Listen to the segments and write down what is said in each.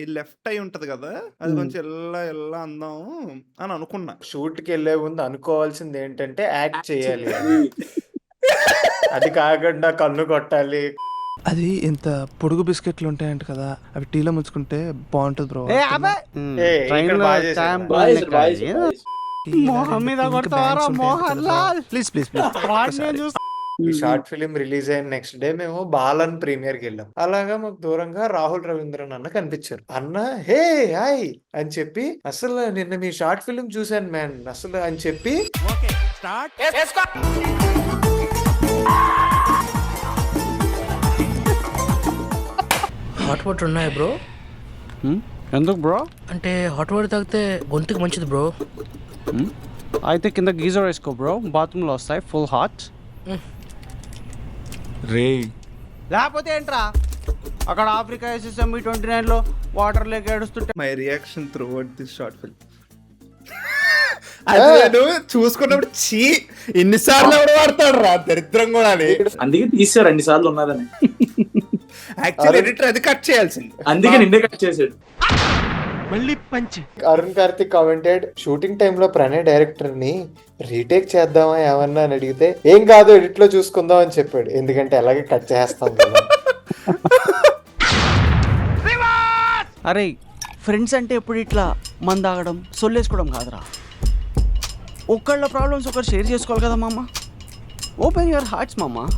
ఈ లెఫ్ట్ అయి ఉంటది కదా, అది కొంచెం ఎల్లా అందాం అని అనుకున్నా. షూట్‌కి వెళ్ళే ముందు అనుకోవాల్సింది ఏంటంటే యాక్ట్ చేయాలి అని. అది కాకుండా కన్ను కొట్టాలి. అది ఇంత పొడుగు బిస్కెట్లు ఉంటాయంట కదా, అవి టీలో ముంచుకుంటే బాగుంటది బ్రో. ఇక్కడ బాగా చేశారు. Please please please. ఈ షార్ట్ ఫిలిం రిలీజ్ అయిన నెక్స్ట్ డే మేము బాలన్ ప్రీమియర్ కి వెళ్ళాం. అలాగా మాకు దూరంగా రాహుల్ రవీంద్రన్ అన్న కనిపించారు. అన్న హే హాయ్ అని చెప్పి, అసలు నిన్న మీ షార్ట్ ఫిలిం చూశాను మ్యాన్ అసలు అని చెప్పి, హాట్ వాటర్ ఉన్నాయి బ్రో? ఎందుకు బ్రో? అంటే హాట్ వాటర్ తాగితే గొంతుకి మంచిది బ్రో. అయితే కింద గీజర్ వేసుకో బ్రో, బాత్రూంలో వస్తాయి ఫుల్ హాట్. రే లేకపోతే ఏంట్రా, అక్కడ ఆఫ్రికా SSMB-29 లో వాటర్ లేక ఏడుస్తుంటే my reaction through out this short film. అది నేను చూసుకున్నప్పుడు చీ ఎన్నిసార్లు ఎవడు వాడతాడు రా దరిద్రం కూడా అని. అందుకే తీసారు అన్ని సార్లు ఉన్నదని. యాక్చువల్ ఎడిటర్ అది కట్ చేయాల్సింది, అందుకే నిన్నే కట్ చేసాడు. Arun Karthik commented, shooting time లో ప్రణయ్ డైరెక్టర్ ని రీటేక్ చేద్దామా ఏమన్నా అని అడిగితే ఏం కాదు ఎడిట్ లో చూసుకుందాం అని చెప్పాడు. ఎందుకంటే అలాగే కట్ చేస్తాం కదా. అరే ఫ్రెండ్స్ అంటే ఎప్పుడు ఇట్లా మందు తాగడం సొల్లేసుకోవడం కాదురా, ఒక్కళ్ళ ప్రాబ్లమ్స్ ఒకరు షేర్ చేసుకోవాలి కదా మామ. ఓపెన్ యువర్ హార్ట్స్ మామ.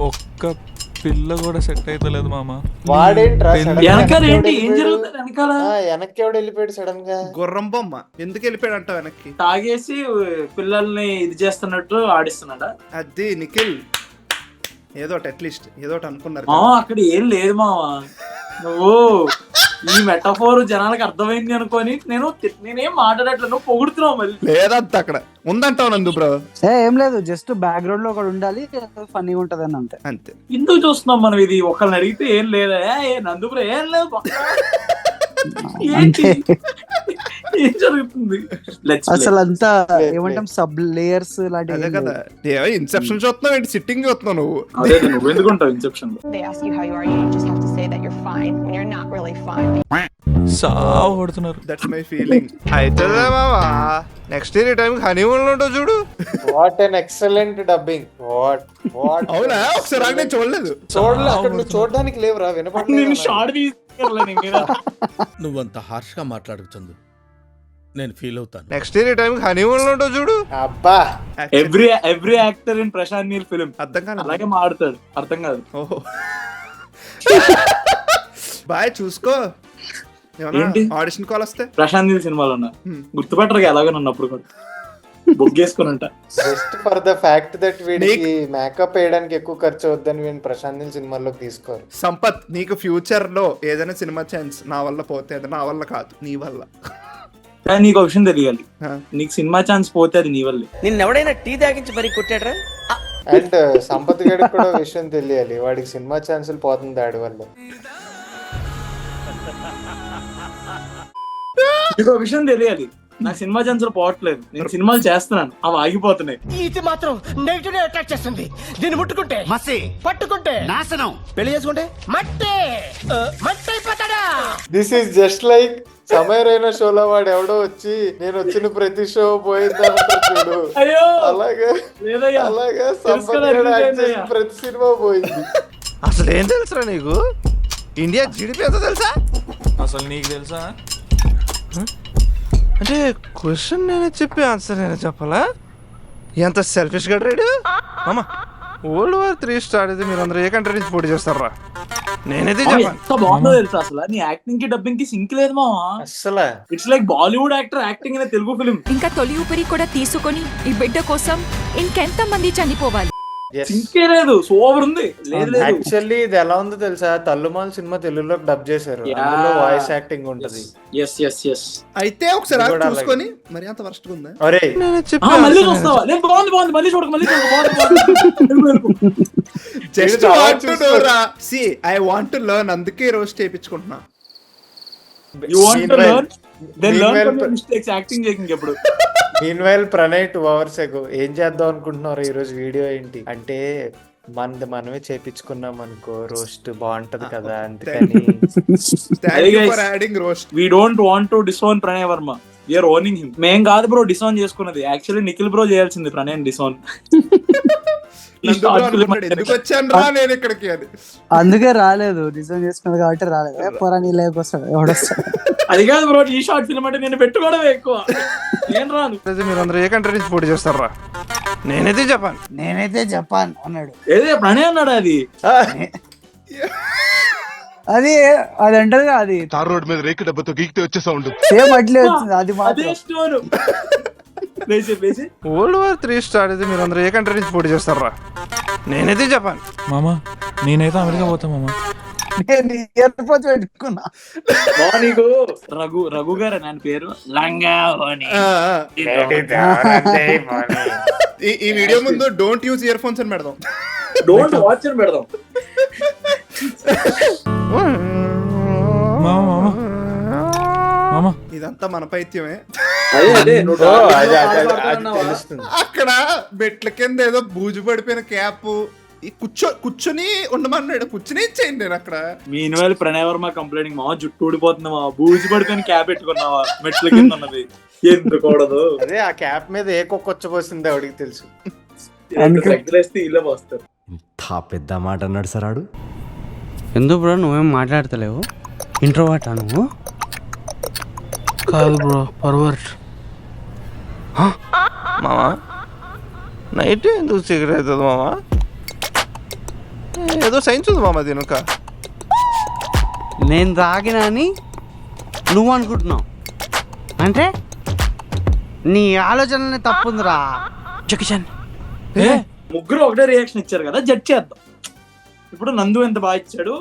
ఒక్క పిల్ల కూడా సెట్ అయితలేదు మామ. వాడేంట్రా వెనకాల ఏంటి ఏం జరుగుతుంది వెనకాల? వెనక్కి ఎవడు వెళ్ళిపోయాడు సడన్ గా? గుర్రం బొమ్మ ఎందుకు వెళ్ళిపోయాడు అంట వెనక్కి? తాగేసి పిల్లల్ని ఇది చేస్తున్నట్టు ఆడిస్తున్నాడా? అది నిఖిల్ ఏదోటి అట్లీస్ట్ ఏదోటి అనుకున్నారు. అక్కడ ఏం లేదు మావా, నువ్వు ఈ మెటాఫోర్ జనాలకు అర్థమైంది అనుకొని నేనేం మాట్లాడట్లేదు, నువ్వు పొగుడుతున్నావు మళ్ళీ. లేదంత అక్కడ ఉందంటావు నందు బ్రో. ఏం లేదు, జస్ట్ బ్యాక్గ్రౌండ్ లో ఒకటి ఉండాలి, ఫన్నీగా ఉంటది అని అంతే. అంతే. ఎందుకు చూస్తున్నాం మనం ఇది? ఒకళ్ళని అడిగితే ఏం లేదా, నందు బ్రో ఏం లేదు, ఏంటి ఏం జరుగుతుంది? అసలు అంతా ఏమంటాం సబ్ లేయర్స్ లాంటి. అదే కదా, ఇన్సెప్షన్ చూస్తున్నావు ఏంటి, సిట్టింగ్ చూస్తున్నావు నువ్వు. అదే నువ్వు ఎందుకుంటావు Inception? They ask you how you are, you just have to say that you're fine when you're not really fine. సావు కొడుతున్నారు. That's my feeling. అయితే మామా నెక్స్ట్ ఇయర్ ఈ టైం హనీమూన్ లో ఉంటావు చూడు. What an excellent dubbing. What what అవునా? ఒకసారి ఆగి నేను చూడలేదు. అక్కడ నువ్వు చూడడానికి లేవురా, నేను షార్ట్ నువ్వంత హార్ష్ గా మాట్లాడుతుంది, నేను ఫీల్ అవుతాను. నెక్స్ట్ ఇయర్ ఈ టైం హనీమూన్ లో ఉంటావు చూడు. అబ్బా every actor in Prashanth Neel film అర్థం కాదు, అలాగే మాడతాడు, అర్థం కాదు. ఓహో బాయ్ చూసుకో. ఏంటి? ఆడిషన్ కాల్ వస్తే ప్రశాంత్ నీల్ సినిమాలో ఉన్నా గుర్తుపట్టరు ఎలాగో నన్ను అప్పుడు కూడా బొగ్గేసుకుని ఉంటా. Just for the fact that వీడికి మేకప్ వేయడానికి ఎక్కువ ఖర్చు అవుద్దని వీడిని ప్రశాంత్ నీల్ సినిమాలోకి తీసుకోరు. సంపత్, నీకు ఫ్యూచర్ లో ఏదైనా సినిమా ఛాన్స్ నా వల్ల పోతే అది నా వల్ల కాదు, నీ వల్ల. కానీ నీకు ఒక విషయం తెలియాలి, నీకు సినిమా ఛాన్స్ పోతే అది నీ వల్లే. నిన్నెవడైనా టీ తాగించి మరి కొట్టాడ్రా? అండ్ సంపత్ గడికి కూడా విషయం తెలియాలి, వాడికి సినిమా ఛాన్సులు పోతుంది ఆడి వల్ల. నీకు ఒక విషయం తెలియాలి, నాకు సినిమా ఛాన్సులు పోవట్లేదు, నేను సినిమాలు చేస్తున్నాను, అవి ఆగిపోతున్నాయి. ఇది మాత్రం నెగటివ్ అట్రాక్ట్ చేస్తుంది. దీన్ని ముట్టుకుంటే మసి, పట్టుకుంటే నాశనం, పెళ్లి చేసుకుంటే మట్టి మట్టి అయిపోతాడా. దిస్ ఈస్ జస్ట్ లైక్ సమయరైన షోలో వాడు ఎవడో వచ్చి నేను వచ్చిన ప్రతి షో పోయిందంటారు చూడు, అయ్యో అలాగే లేదయ్యా, అలాగే సంపత్ గడు యాక్ట్ చేసిన ప్రతి సినిమా పోయింది. అసలు ఏం తెలుసురా నీకు? ఇండియా జీడిపి ఎంత తెలుసా? అసలు నీకు తెలుసా? అంటే క్వశ్చన్ నేనే చెప్పి ఆన్సర్ నేనే చెప్పాలా? ఎంత సెల్ఫిష్ గా రేడు అమ్మా. World War 3 స్టార్ట్ అయితే మీరు అందరూ ఏ కంట్రీ నుంచి పోటీ చేస్తారా? నేనైతే ఎంత బాగుందో తెలుసా అసలు. నీ యాక్టింగ్ కి డబ్బింగ్ కి సింక్ లేదు మావా అసలు. It's like Bollywood actor acting in Telugu film. ఇంకా తొలి ఊపిరి కూడా తీసుకొని ఈ బిడ్డ కోసం ఇంకెంత మంది చనిపోవాలి? సింకే లేదు, సూపర్ ఉంది. యాక్చువల్లీ ఇది ఎలా ఉందో తెలుసా, తల్లుమాల్ సినిమా తెలుగులోకి డబ్ చేశారు, అందులో వాయిస్ యాక్టింగ్ ఉంటది. అయితే ఒకసారి చూసుకొని మరి అంత వర్స్ట్ ఉందా? అరే మళ్ళీ చూస్తావా? లేదు బాగుంది బాగుంది, మళ్ళీ చూడక మళ్ళీ జస్ట్ వాంట్ టు నో రా. See I want to learn, అందుకే రోస్ట్ చేయించుకుంటున్నా. You want to learn, then learn from your mistakes. Acting చేయకింగ్ ఎప్పుడు. మీన్వైల్ ప్రణయ్ 2 hours ago ఏం చేద్దాం అనుకుంటున్నారు ఈ రోజు వీడియో ఏంటి అంటే మనది మనమే చేపించుకున్నాం అనుకో రోస్ట్ బాగుంటది కదా, అందుకని thank you for adding roast. We don't want to disown Pranay Varma, we are owning him. మేం కాదు బ్రో డిసోన్ చేసుకున్నది, యాక్చువల్లీ నిఖిల్ బ్రో చేయాల్సింది ప్రణయ్ డిసోన్. ఎందుకు వచ్చాను రా నేను ఇక్కడికి అని. అందుకే రాలేదు, డిజైన్ చేసుకున్నది కాబట్టి రాలేదు. పొరా నీ లైఫ్ వస్తాడు ఎవడొస్తాడు. అది కాదు బ్రో, ఈ షార్ట్ ఫిల్మ్ అంటే నేను పెట్టుకోవడమే ఎక్కువ, నేను రాను. మీరందరూ ఏ కంట్రీ నుంచి పోటీ చేస్తారా? నేనైతే జపాన్. నేనైతే జపాన్ అన్నాడు. ఏదే ప్రణయ్ అన్నాడు అది. అది అది అంటది అది తార్ రోడ్ మీద రేకు డబ్బతో గీక్తే వచ్చే సౌండ్ సేమ్ అట్లే వచ్చింది అది అదే మాత్రం. స్టోర్. వరల్డ్ వార్ 3 స్టార్ట్ అయితే మీరందరూ ఏ కంట్రీ నుంచి పోటీ చేస్తారా? నేనైతే జపాన్. మామా నేనైతే అమెరికా పోతా మామా. నేను ఎయిర్పోర్ట్ పెట్టుకున్నా. నీకు రఘు గారు ఆయన పేరు లంగా ఈ వీడియో ముందు డోంట్ యూజ్ ఇయర్ ఫోన్స్ అని పెడదాం. డోంట్ వాచ్ అని పెడదాం. మామా మామా మామా ఇదంతా మన పైత్యమే. అదే తెలుస్తుంది. అక్కడ మెట్ల కింద ఏదో బూజు పడిపోయిన క్యాప్ కూర్చొని ఉండమన్నాడు, కూర్చుని ఇచ్చేయండి నేను అక్కడ. మీన్ ప్రణయ్ వర్మ కంప్లైంట్, మా జుట్టు ఊడిపోతుందా, బూజు పడిపోయిన క్యాప్ పెట్టుకున్నావా, మెట్ల కింద ఉన్నది ఎందుకూడదు. అదే ఆ క్యాప్ మీద ఏ కుక్క వచ్చి ఎవడికి తెలుసు. దగ్గరేస్తే ఇలా పోస్తారు. పెద్ద మాట అన్నాడు సార్ ఆడు. ఎందుకు బ్రో నువ్వేం మాట్లాడతలేవు? ఇంట్రోవర్ట్ నువ్వు? కాదు బ్రో, పర్వర్ట్. మామా నైట్ ఎందుకు సిగరెట్ అవుతుంది మామా? ఏదో సైన్స్ ఉంది మామ దీనిక. నేను తాగినా అని నువ్వు అనుకుంటున్నావు అంటే నీ ఆలోచనలనే తప్పుందిరా జకిషన్. ముగ్గురు ఒకటే రియాక్షన్ ఇచ్చారు కదా, జడ్జ్ చేద్దాం. ఇప్పుడు నందు ఎంత బాగా ఇచ్చాడు,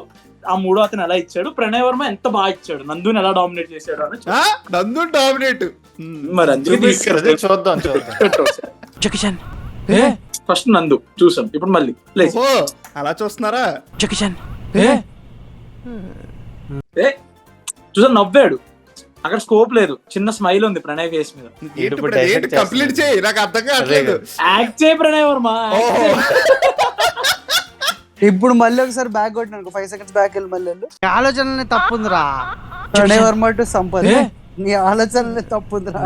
ఆ మూడో అతను ఎలా ఇచ్చాడు, ప్రణయ్ వర్మ ఎంత బాగా ఇచ్చాడు, నందుని ఎలా డామినేట్ చేశాడు అని నందు డామినేట్. మరి అందుకే చూద్దాం జకిషన్. ఫస్ట్ నందు చూసాం, ఇప్పుడు మళ్ళీ ఓ అలా చూస్తున్నారా? జకిషన్ చూసాం, నవ్వాడు, అక్కడ స్కోప్ లేదు, చిన్న స్మైల్ ఉంది ప్రణయ్ ఫేస్ మీద. కంప్లీట్ చేయి, నాకు అర్థం కావట్లేదు. యాక్ట్ చేయి ప్రణయ్ వర్మ. ఇప్పుడు మళ్ళీ ఒకసారి బ్యాక్ కొట్టినాను 5 seconds బ్యాక్ వెళ్ళి మళ్ళీ వెళ్ళు. నీ ఆలోచనలనే తప్పుందిరా ప్రణయ్ వర్మ టు సంపద. నీ ఆలోచనలే తప్పుందిరా.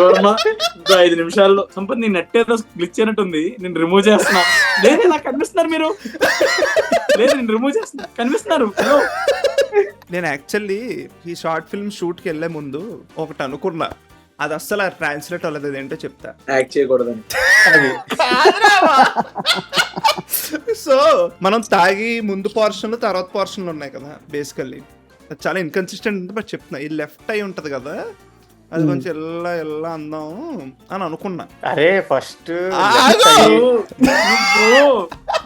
వర్మ ఇంకో 5 నిమిషాల్లో సంపత్ నీ నెట్ ఏదో గ్లిచ్ అయినట్టుంది, నేను రిమూవ్ చేస్తున్నా. లేదు నాకు కనిపిస్తున్నారు మీరు, లేదు నేను రిమూవ్ చేస్తున్నా, కనిపిస్తున్నారు. నేను యాక్చువల్లీ ఈ షార్ట్ ఫిల్మ్ షూట్కి వెళ్ళే ముందు ఒకటి అనుకున్నా, అది అస్సలు ట్రాన్స్లేట్ అవ్వలేదు. ఏంటో చెప్తా. యాక్ట్ చేయకూడదని. సో మనం తాగి ముందు పోర్షన్ తర్వాత పోర్షన్లు ఉన్నాయి కదా, బేసికల్లీ చాలా ఇన్కన్సిస్టెంట్. బట్ చెప్తున్నా, ఈ లెఫ్ట్ అయి ఉంటది కదా, అది కొంచెం ఎల్లా అందాం అని అనుకున్నా. అరే ఫస్ట్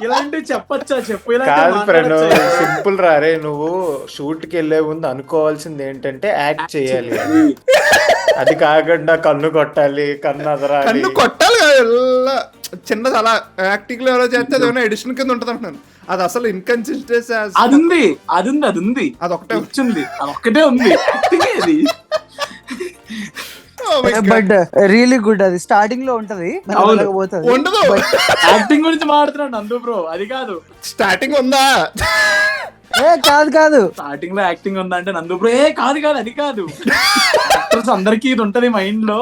ఇలాంటివి చెప్పచ్చా? చెప్పు. కాదు ప్రణవ్, సింపుల్ రా. అరే నువ్వు షూట్ కి వెళ్లే ముందు అనుకోవాల్సింది ఏంటంటే యాక్ట్ చేయాలి. అది కాకుండా కన్ను కొట్టాలి, కన్ను అదరాలి. కన్ను కొట్టాలి కదా, ఎల్లా చిన్నది అలా యాక్టింగ్ లో ఎవరో చేస్తే అది ఏమైనా ఎడిషన్ కింద ఉంటుంది అంటున్నాను. అది అసలు ఇన్కన్సిస్టెన్సీ. అది ఉంది, అది ఉంది, అది ఉంది, అదొకటే వచ్చింది, అదొక్కటే ఉంది. But really good. అది స్టార్టింగ్ లో ఉంటది, పోతుంది. ఉండదు. యాక్టింగ్ గురించి మాట్లాడుతున్నాడు నందు బ్రో, అది కాదు. స్టార్టింగ్ ఉందా? కాదు స్టార్టింగ్ లో యాక్టింగ్ ఉందా అంటే నందు బ్రో కాదు అది కాదు. యాక్టర్స్ అందరికి ఇది ఉంటది మైండ్ లో.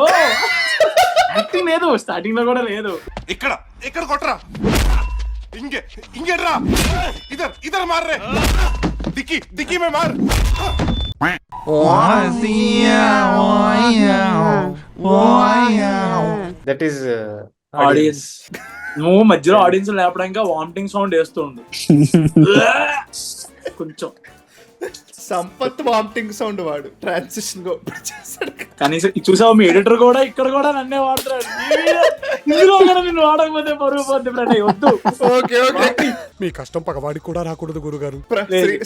యాక్టింగ్ లేదు, స్టార్టింగ్ లో కూడా లేదు. ఇక్కడ కొట్టరా, ఇంకేట్రా, ఇదర్ మార్ రే, దిక్కి మే మార్. That is audience. నువ్వు మధ్యలో ఆడియన్స్ లేపడానికి వామిటింగ్ సౌండ్ వేస్తుండు కొంచెం. సంపత్ వామిటింగ్ సౌండ్ వాడు ట్రాన్సిషన్ కనీసం చూసావు, మీ ఎడిటర్ కూడా ఇక్కడ కూడా నన్నే వాడుతున్నాడు. ఇందులో కూడా నిన్ను వాడకపోతే పరుగు పోద్ది ప్రణయ్, వద్దు. ఓకే ఓకే, మీ కష్టం పగవాడికి కూడా రాకూడదు గురుగారు.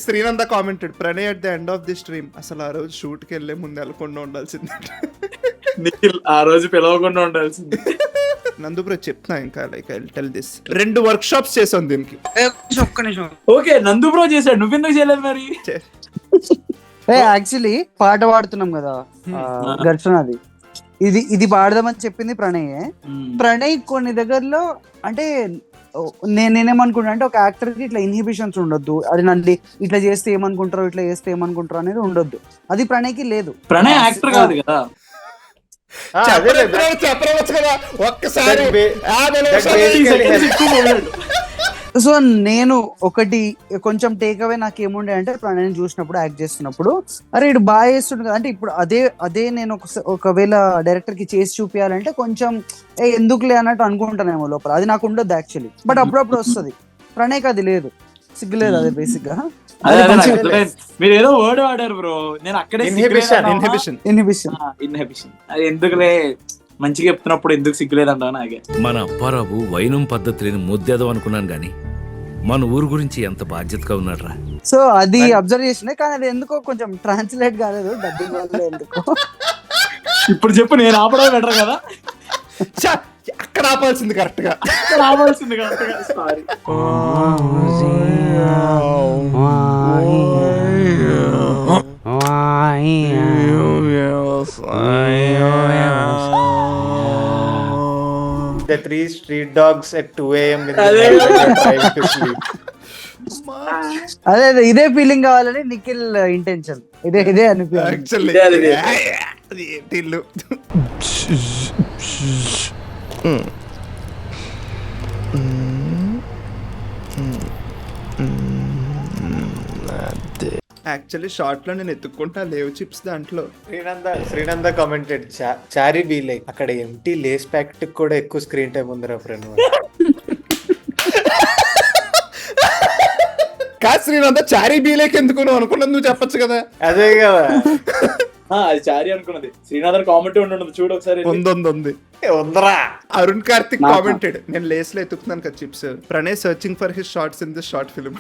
Srinanda commented, Pranay at the end of the stream అసలు ఆ రోజు షూట్ కి వెళ్లే ముందు వెళ్ళకుండా ఉండాల్సింది. నిఖిల్ ఆ రోజు పిలవకుండా ఉండాల్సింది. నందు బ్రో చెప్తున్నా ఇంకా, like I will tell this. 2 workshops చేసాం దీనికి. ఒక్క నిమిషం. ఓకే నందు బ్రో చేశాడు, నువ్వెందుకు చేయలేదు మరి? యాక్చువల్లీ పాట పాడుతున్నాం కదా ఘర్షణది, ఇది పాడదామని చెప్పింది ప్రణయే. ప్రణయ్ కొన్ని దగ్గరలో అంటే నేనేమనుకుంటా అంటే ఒక యాక్టర్ కి ఇట్లా ఇన్హిబిషన్స్ ఉండొద్దు, అది నన్ను ఇట్లా చేస్తే ఏమనుకుంటారో ఇట్లా చేస్తే ఏమనుకుంటారో అనేది ఉండొద్దు. అది ప్రణయ్కి లేదు. ప్రణయ్ యాక్టర్ కాదు కదా. చెప్పవచ్చు కదా ఒక్కసారి. సో నేను ఒకటి కొంచెం టేక్ అవే నాకు ఏముండే అంటే ప్రణయ్ చూసినప్పుడు యాక్ట్ చేస్తున్నప్పుడు అరే ఇటు బాగా చేస్తుండే కదా అంటే ఇప్పుడు అదే నేను ఒకవేళ డైరెక్టర్ కి చేసి చూపించాలంటే కొంచెం ఎందుకులే అన్నట్టు అనుకుంటానేమో లోపల. అది నాకు ఉండదు యాక్చువల్లీ, బట్ అప్పుడప్పుడు వస్తుంది. ప్రణయ్కి అది లేదు, సిగ్గులేదు. అదే బేసిక్ గా మీరు ఏదో వర్డ్ వాడారు బ్రో, నేను అక్కడే ఇన్హిబిషన్. అది ఎందుకులే మంచిగా చెప్తున్నప్పుడు ఎందుకు సిగ్గులేదంటా నాకే. మన అప్పారావు వైనం పద్ధతిని ముద్దేదో అనుకున్నాను గాని మన ఊరు గురించి ఎంత బాధ్యతగా ఉన్నాడ్రా. సో అది అబ్జర్వ్ చేసినా, కానీ అది ఎందుకో కొంచెం ట్రాన్స్లేట్ కాలేదు డబ్బింగ్ వల్ల. ఎందుకో ఇప్పుడు చెప్పు, నేను ఆపడం బెటర్ కదా. అక్కడ ఆపాల్సింది కరెక్ట్ గా, రావాల్సింది కరెక్ట్ గా. Sorry. The 3 street dogs at 2 a.m. in the night when you're trying to sleep. అదే ఇదే ఫీలింగ్ కావాలని నిఖిల్ ఇంటెన్షన్. ఇదే అనిపించింది యాక్చువల్లీ. ఇల్లు యాక్చువల్లీ షార్ట్ లో నేను ఎత్తుక్కుంటా లేవు చిప్స్ దాంట్లో. Srinanda commented Chari be like అక్కడ ఎంటీ లేస్ ప్యాకెట్ కూడా ఎక్కువ స్క్రీన్ టైం ఉందిరా ఫ్రెండ్. కాదు శ్రీనంద చారీ బీలేక్ ఎందుకు నువ్వు అనుకున్నది నువ్వు చెప్పొచ్చు కదా. అదే కదా అది చారీ అనుకున్నది. శ్రీనాథర్ కామెంట్ ఉండదు చూడు ఒకసారి. ఉంది ఉందరా. అరుణ్ కార్తిక్ కామెంటెడ్ నేను లేస్ లో ఎత్తుకున్నాను కదా chips. Pranay searching for his shorts in this short film.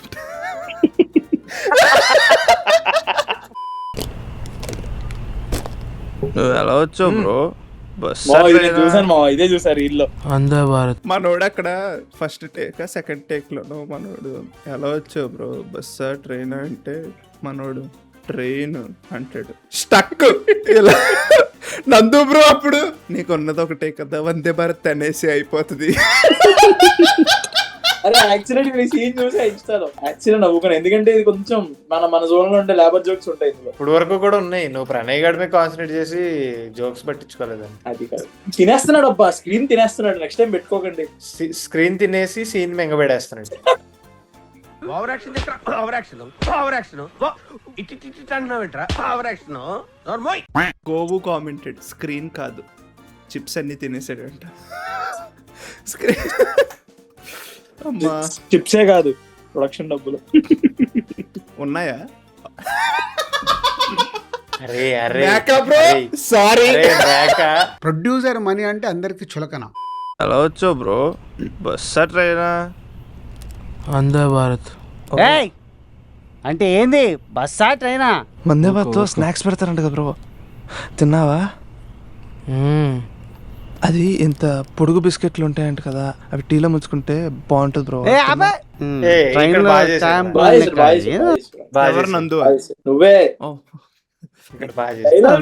నువ్వు ఎలా వచ్చావు బ్రో? చూసాను మా ఇదే చూసారు ఇల్లు. వందే భారత్. మనోడు అక్కడ ఫస్ట్ టేక్ సెకండ్ టేక్ లోను మనోడు ఎలా వచ్చావు బ్రో బస్సా ట్రైన్ అంటే మనోడు ట్రైన్ అంటాడు స్టక్ ఇలా. నందు బ్రో అప్పుడు నీకున్నది ఒకటే కదా వందే భారత్ అనేసి అయిపోతుంది. అరే యాక్చువల్లీ సీన్ చూసి ఇస్తాను యాక్చువల్లీ నవ్వుకున్నాను, ఎందుకంటే ఇది కొంచెం మన జోన్ లో ఉండే లేబర్ జోక్స్ ఉంటాయి ఇందులో. ఇప్పుడు వరకు కూడా ఉన్నాయి. నువ్వు ప్రణయ్ గడి మీద కాన్సన్ట్రేట్ చేసి జోక్స్ పట్టించుకోలేదని. అది కాదు, తినేస్తున్నాడు అబ్బా, స్క్రీన్ తినేస్తున్నాడు. నెక్స్ట్ టైం పెట్టుకోకండి. స్క్రీన్ తినేసి సీన్ మెంగబెడేస్తున్నాడు. గోవు కామెంటెడ్ స్క్రీన్ కాదు చిప్స్ అన్ని తినేసాడంట. స్క్రీన్ అమ్మా చిప్సే కాదు ప్రొడక్షన్ డబ్బులు ఉన్నాయా? అరే అరే సారీ. ప్రొడ్యూసర్ మనీ అంటే అందరికి చులకన. ఎలా వచ్చావు బ్రో? బస్సా ట్రైనా? వందే భారత్ అంటే ఏంది? బస్సా ట్రైనా? వందే భారత్ స్నాక్స్ పెడతారంట కదా బ్రో, తిన్నావా? అది ఇంత పొడుగు బిస్కెట్లు ఉంటాయంట కదా, అవి టీలో ముంచుకుంటే బాగుంటుంది బ్రో. నువ్వే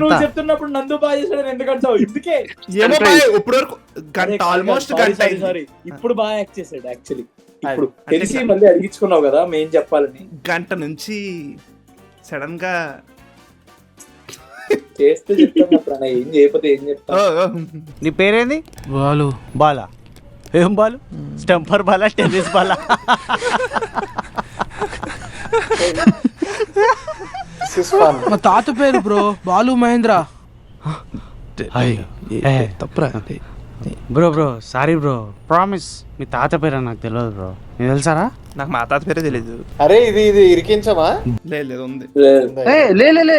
నువ్వు చెప్తున్నప్పుడు నందు బాగా చేశాడు ఎందుకంటావు? ఇందుకే ఇప్పుడు వరకు గంట ఆల్మోస్ట్ గంట. సారీ ఇప్పుడు బాగా యాక్ట్ చేశాడు యాక్చువల్లీ. ఇప్పుడు తెలిసి మళ్ళీ అడిగించుకున్నావు కదా మేం చెప్పాలని. గంట నుంచి సడన్ గా చేస్తే చెప్తాను, ఏం చేయకపోతే ఏం చెప్తా. నీ పేరేంది? బాలు. బాలా? ఏం బాలు? స్టంపర్ బాలా, టెన్నిస్ బాలా? మా తాత పేరు బ్రో బాలు మహేంద్ర. తప్పురా బ్రో సారీ బ్రో, ప్రామిస్ మీ తాత పేరు నాకు తెలియదు బ్రో. నీకు తెలుసారా? నాకు మా తాత పేరే తెలీదు. అరే ఇది ఇరికించమా? లేదు ఉంది.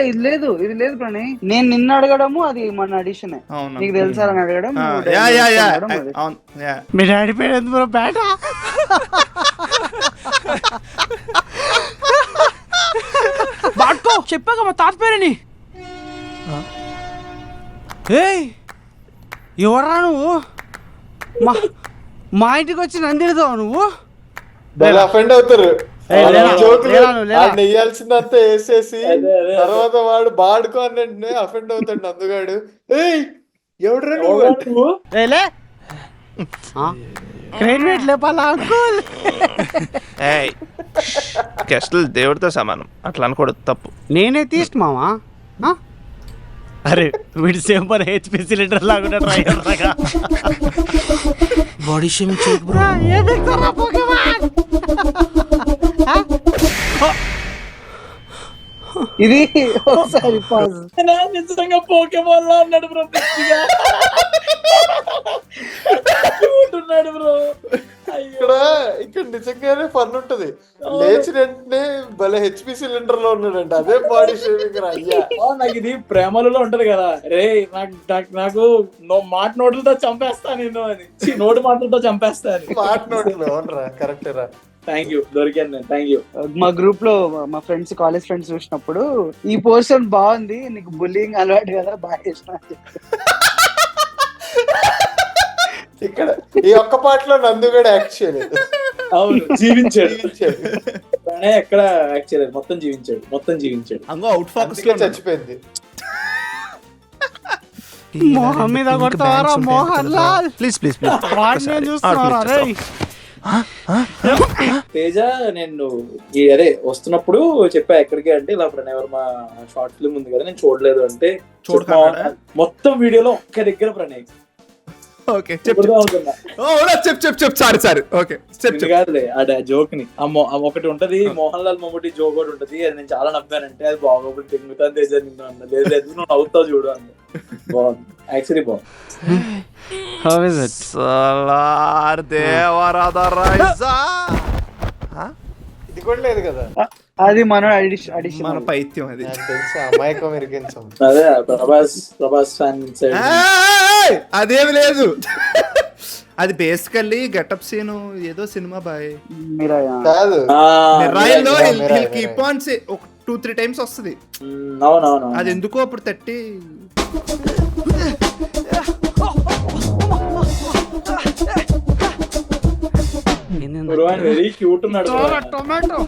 ఇది లేదు ప్రణయ్. నేను నిన్న అడగడము అది మన అడిషన్. నీకు తెలుసా అని అడగడం. మీ డాడీ పేరు ఎంత బ్రో? బేట బాట్కో చెప్పాక మా తాత పేరేని. ఎవరా నువ్వు? మా ఇంటికి వచ్చి నన్ను తిడతావు నువ్వు? అఫెండ్ అవుతారు. నెయ్యాల్సిందంతా వేసేసి తర్వాత వాడు బాడుకో అని అఫెండ్ అవుతాడు నందుగాడు. ఎవడ్రా నువ్వు అంటే, నువ్వు గెస్టులు దేవుడితో సమానం అట్లా అనుకోవడం తప్పు. నేనే తీస్ట్ మావా అరే వీడి సేమ్ పర్ హెచ్పి సిలిండర్ లాగా బాడీ షేమింగ్ చేయకు బ్రో. ఇది ఒకసారి pause. నిజంగా పోకేమాన్ లా ఉన్నాడు బ్రో. పిచ్చిగా ఉంటున్నాడు బ్రో. ఇక్కడ నిజంగానే ఫన్ ఉంటది. లేచిన వెంటనే భలే హెచ్పి సిలిండర్ లో ఉన్నాడంట. అదే బాడీ షేవింగ్ రా అయ్యా. నాకు ఇది ప్రేమలలో ఉంటది కదా, రే నాకు మాట నోట్లతో చంపేస్తా నిన్ను అని, నోటి మాటలతో చంపేస్తా అని. మాట నోట్లు అవునరా, కరెక్ట్ రా. థ్యాంక్ యూ, దొరికాను నేను. Thank you. మా గ్రూప్ లో మా ఫ్రెండ్స్, కాలేజ్ ఫ్రెండ్స్ చూసినప్పుడు ఈ పోర్షన్ బాగుంది, నీకు బుల్లింగ్ అలవాటు కదా, బాగా ఇష్టం. ఇక్కడ ఈ ఒక్క పాటలో నందు కూడా యాక్ట్ చేయలేదు. అవును, జీవించాడు. ప్రణయ్ ఎక్కడ యాక్ట్ చేయలేదు, మొత్తం జీవించాడు. అంగో అవుట్ ఫోకస్ అందుకే చచ్చిపోయింది. మోహన్ మీద కొడతావారా మోహన్ లాల్? ప్లీజ్ చూస్తున్నారా రే? తేజ, నేను అదే వస్తున్నప్పుడు చెప్పా ఎక్కడికి అంటే, ఇలా ప్రణయ్ వర్మ షార్ట్ ఫిల్మ్ ఉంది కదా, నేను చూడలేదు అంటే, మొత్తం వీడియోలో ఒక్క దగ్గర ప్రణయ్. ఓకే చెప్పు. సారీ ఓకే చెప్పు. కాదులే ఆ జోక్ ని, ఒకటి ఉంటది మోహన్ లాల్ మమ్మూటి జోక్ ఒకటి ఉంటది, అది నేను చాలా నవ్వానంటే, అది బాగోబట్టి తెంగుతాను తేజ నిన్ను అన్న. లేదు నువ్వు నవ్వుతావు చూడు అన్న. బాగుంది, యాక్చువల్లీ బాగుంది. How is it? సలార్ దేవరాధరైజా. ఇది కూడా లేదు కదా. అది మన అడిషన్. మన పైత్యం అది. నాకు తెలుసు, అమాయకం ఇరికించాం. అదే ప్రభాస్ ఫ్యాన్ సైడ్. అదేమి లేదు. అది బేసికల్లీ గెటప్ సీన్ ఏదో సినిమా బాయ్ కాదు, మిర్రాయిల్లో కీప్ ఆన్ ఒక 2-3 టైమ్స్ వస్తుంది. అవునవును, అది ఎందుకో అప్పుడు తట్టి వెరీ క్యూట్ ఉన్నాడు. టొమాటో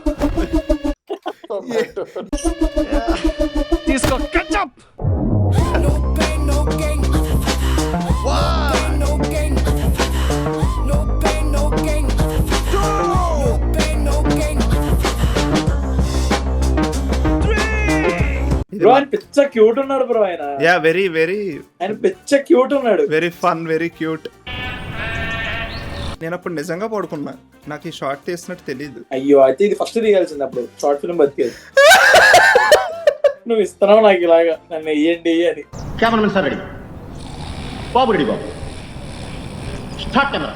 తీసుకో ketchup. బ్రో ఆయన పిచ్చ క్యూట్ ఉన్నాడు బ్రో. ఆయన వెరీ ఆయన పిచ్చ క్యూట్ ఉన్నాడు. Very fun, very cute. నేను అప్పుడు నిజంగా పడుకున్నా, నాకు ఈ షార్ట్ తీసినట్టు తెలియదు. అయ్యో, అయితే ఇది ఫస్ట్ తీయాల్సింది, అప్పుడు షార్ట్ ఫిల్మ్ బతికేది. నువ్వు ఇస్తున్నావు నాకు ఇలాగా, నన్ను వెయ్యండి అని. కెమెరామెన్ సార్ రెడీ, బాబు రెడీ, బాబు స్టార్ట్ కెమెరా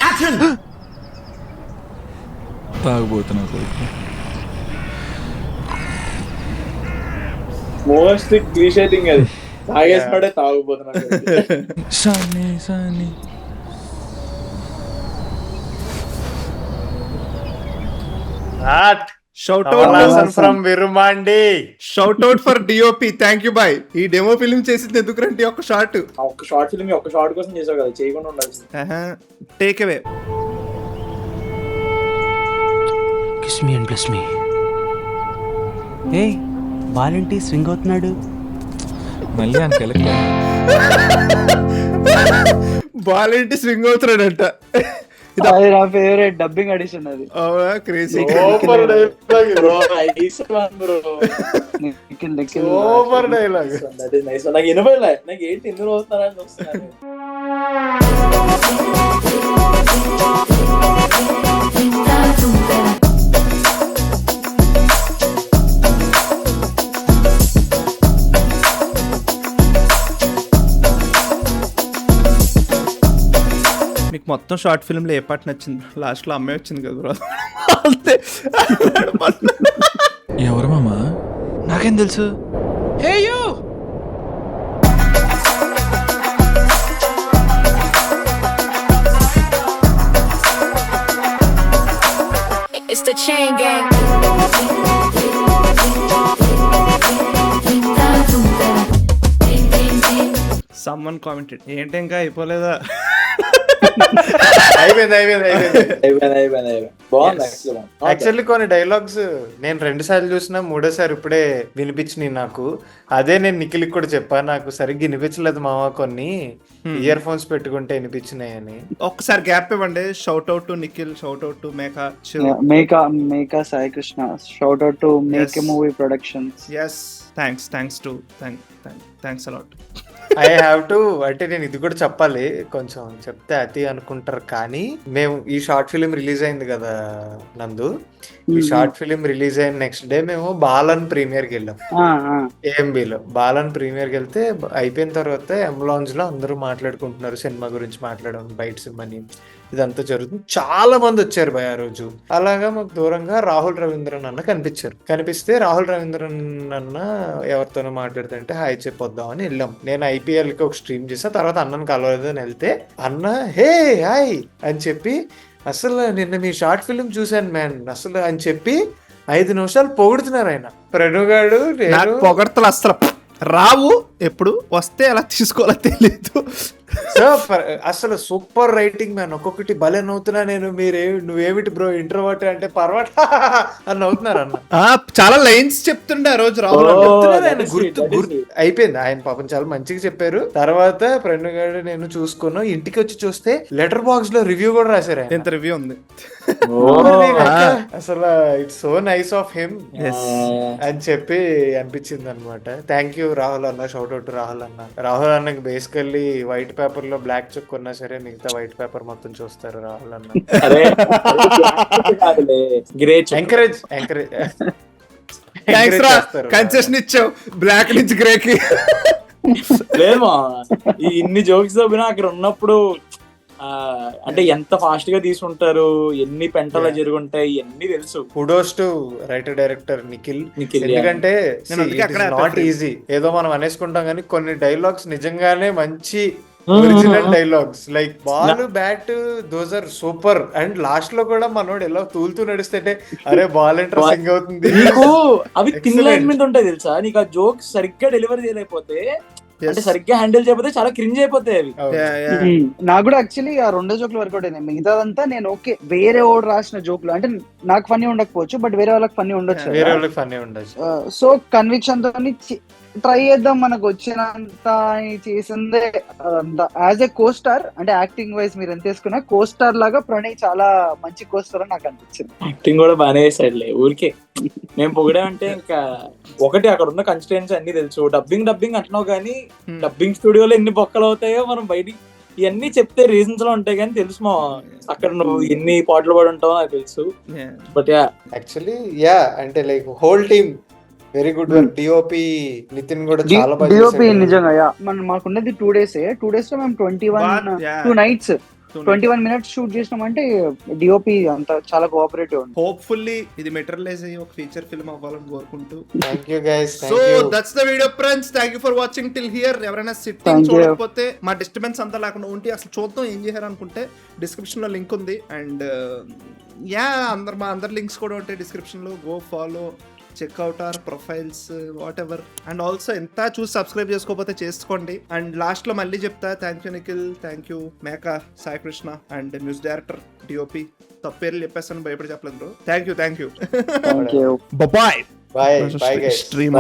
యాక్షన్. తాగబోతున్నా మోస్ట్ క్లీషే థింగ్ అది, తాగేసినాడే తాగబోతున్నాడు. Shout from Virumandi. Shout out for DOP, thank you bye. ఈ డెమో ఫిల్మ్ చేసింది ఎందుకురంటే ఒక షార్ట్ ఫిల్మ్ ఒక్క షార్ట్ కోసం చేసావు కదా, చేయకుండా ఉండాల్సింది. Take away. Kiss me and bless me. ఏ బాలేంటి స్వింగ్ అవుతున్నాడు మళ్ళీ అనుకెళ్ళి బాల్ ఏంటి స్వింగ్ అవుతున్నాడంట. అది నా ఫేవరెట్ డబ్బింగ్ అడిషన్. అది crazy. Super dialogue bro, super dialogue. నాకు వినపడలే, నాకు ఏంటి ఎందుకు అవుతున్నారని చూస్తున్నాను. మీకు మొత్తం షార్ట్ ఫిల్మ్ లో ఏ పాట నచ్చింది? లాస్ట్ లో అమ్మాయి వచ్చింది కదా బ్రో, అంతే. ఎవరు మామా? నాకేం తెలుసు. It's the chain gang. Someone commented ఏంటి ఇంకా అయిపోలేదా? అయిపోయింది అయిపోయింది అయిపోయింది బాగుంది యాక్చువల్లీ కొన్ని డైలాగ్స్ నేను 2 సార్లు చూసినా, 3ఓసారి ఇప్పుడే వినిపించినాయి నాకు. అదే నేను నిఖిల్కి కూడా చెప్పా, నాకు సరిగ్గా వినిపించలేదు మామ, కొన్ని ఇయర్ ఫోన్స్ పెట్టుకుంటే వినిపించినాయి అని. ఒక్కసారి గ్యాప్ ఇవ్వండి. Shout out to Nikhil, shout out to Meka. Meka Sai Krishna, shout out to make a movie productions. yes thanks to thanks a lot. I have to, అంటే నేను ఇది కూడా చెప్పాలి, కొంచెం చెప్తే అతి అనుకుంటారు కానీ, మేము ఈ షార్ట్ ఫిలిం రిలీజ్ అయింది కదా నందు, ఈ షార్ట్ ఫిలిం రిలీజ్ అయిన నెక్స్ట్ డే మేము బాలన్ ప్రీమియర్కి వెళ్ళాం. ఏఎంబిలో బాలన్ ప్రీమియర్కి వెళ్తే అయిపోయిన తర్వాత లాంజ్ లో అందరూ మాట్లాడుకుంటున్నారు, సినిమా గురించి మాట్లాడడం, బయట సినిమాని, ఇదంతా జరుగుతుంది. చాలా మంది వచ్చారు భయ ఆ రోజు. అలాగా మాకు దూరంగా రాహుల్ రవీంద్రన్ అన్న కనిపించారు. కనిపిస్తే రాహుల్ రవీంద్రన్ అన్న ఎవరితోనో మాట్లాడుతుంటే హాయ్ చెప్పొద్దామని వెళ్ళాం. నేను IPL కి ఒక స్ట్రీమ్ చేసా, తర్వాత అన్నను కలవలేదు అని వెళ్తే అన్న హే హాయ్ అని చెప్పి, అసలు నిన్న మీ షార్ట్ ఫిలిం చూశాను మ్యాన్ అసలు అని చెప్పి 5 నిమిషాలు పొగుడుతున్నారు ఆయన. ప్రణుగాడు నాకు పొగడతలు అసలు రావు, ఎప్పుడు వస్తే ఎలా తీసుకోవాలో తెలియదు. అసలు సూపర్ రైటింగ్ మ్యాన్, ఒక్కొక్కటి భలే నవ్వుతున్నా నేను. నువ్వేమిటి బ్రో ఇంట్రోవర్ట్ అంటే పర్వాట అని నవ్వుతున్నారు అన్న. చాలా లైన్స్ చెప్తుండే ఆ రోజు రాహుల్. ఆయన గుర్తు అయిపోయింది. ఆయన పాపం చాలా మంచిగా చెప్పారు. తర్వాత ప్రణుగాడు నేను చూసుకున్నాం, ఇంటికి వచ్చి చూస్తే లెటర్ బాక్స్ లో రివ్యూ కూడా రాశారు. ఎంత రివ్యూ ఉంది అసలు it's so nice of him అని చెప్పి అనిపించింది అనమాట. థ్యాంక్ యూ రాహుల్ అన్న, షౌట్ అవుట్ రాహుల్ అన్న. రాహుల్ అన్నకి బేసికల్లీ వైట్ పేపర్ లో బ్లాక్ చెక్ ఉన్నా సరే మిగతా వైట్ పేపర్ మొత్తం చూస్తారు రాహుల్ అన్న. ఎంకరేజ్ కన్సెషన్ ఇచ్చావు బ్లాక్ నుంచి గ్రేకి. లేమా ఈ ఇన్ని జోక్స్ అక్కడ ఉన్నప్పుడు అంటే ఎంత ఫాస్ట్ గా తీసుకుంటారు, ఎన్ని పెంటలు జరుగుంటాయి ఇవన్నీ తెలుసు. Kudos to writer director Nikhil. ఎందుకంటే నాట్ ఈజీ, ఏదో మనం అనేసుకుంటాం కానీ కొన్ని డైలాగ్స్ నిజంగానే మంచి original dialogues, like ball bat those are super. And last లో కూడా మనోడు ఎలా తూలుతూ నడుస్తుంటే అరే బాల్ ఎంటర్ సింగ్ అవుతుంది. నీకు అవి థిన్ లైన్ మీద ఉంటాయి తెలుసా, నీకు ఆ జోక్స్ సరిగ్గా డెలివరీ చేయలేకపోతే, అంటే సరిగ్గా హ్యాండిల్ చేయకపోతే చాలా క్రింజ్ అయిపోతాయి అవి. నాకు కూడా యాక్చువల్లీ ఆ 2 జోకులు వర్కౌట్ అయినాయి. మిగతాదంతా నేను ఓకే వేరే ఓడు రాసిన జోకులు అంటే నాకు ఫన్నీ ఉండకపోవచ్చు, బట్ వేరే వాళ్ళకి ఫన్నీ ఉండొచ్చు. సో కన్విక్షన్ తో ట్రై చేద్దాం, మనకు వచ్చినంత చేసిందే అదంతా. యాజ్ ఎ కోస్టార్ అంటే యాక్టింగ్ వైజ్ మీరు ఎంత వేసుకున్నా కోస్టార్ లాగా ప్రణయ్ చాలా మంచి కోస్టార్ అని నాకు అనిపించింది. యాక్టింగ్ కూడా బాగానే వేసాడులే, ఊరికే మేము పొగిడామంటే ఇంకా ఒకటి అక్కడ ఉన్న కన్స్టిట్యుయెన్సీ అన్ని తెలుసు. డబ్బింగ్ అంటున్నావు కానీ డబ్బింగ్ స్టూడియోలో ఎన్ని బొక్కలు అవుతాయో మనం బయటికి ఇవన్నీ చెప్తే రీజన్స్ లో ఉంటాయి కానీ తెలుసు మా అక్కడ నువ్వు ఎన్ని పాటలు పడి ఉంటావో నాకు తెలుసు. బట్ యాక్చువల్లీ అంటే like whole team very good work. DOP Nitin కూడా చాలా బాగా డిఓపి నిజంగా. మాకున్నది 2 days. 2 days లో మేము 2 nights 21 minutes షూట్ చేసినామంటే డిఓపి అంతా చాలా కోఆపరేటివ్ ఉంది. హోప్ఫుల్లీ ఇది మెటీరియలైజ్ అయ్యి ఒక ఫీచర్ ఫిల్మ్ అవ్వాలని కోరుకుంటూ. Thank you guys. So that's the video friends, thank you for watching till here. ఎవరైనా సిట్టింగ్ చూడకపోతే మా డిస్టర్బెన్స్ అంతా లేకుండా ఉంటే అసలు చూద్దాం ఏం చేశారు అనుకుంటే డిస్క్రిప్షన్ లో లింక్ ఉంది. అండ్ అందరి లింక్స్ కూడా ఉంటాయి డిస్క్రిప్షన్ లో. Go follow, check out our profiles whatever. And also ఎంత చూసి సబ్స్క్రైబ్ చేసుకోకపోతే చేసుకోండి. అండ్ లాస్ట్ లో మళ్ళీ చెప్తా, thank you Nikhil, thank you Meka, Sai Krishna and music director DOP. తప్పేర్లు చెప్పేస్తాను, భయపడి చెప్పలేదు bro. Thank you. Bye. Stream.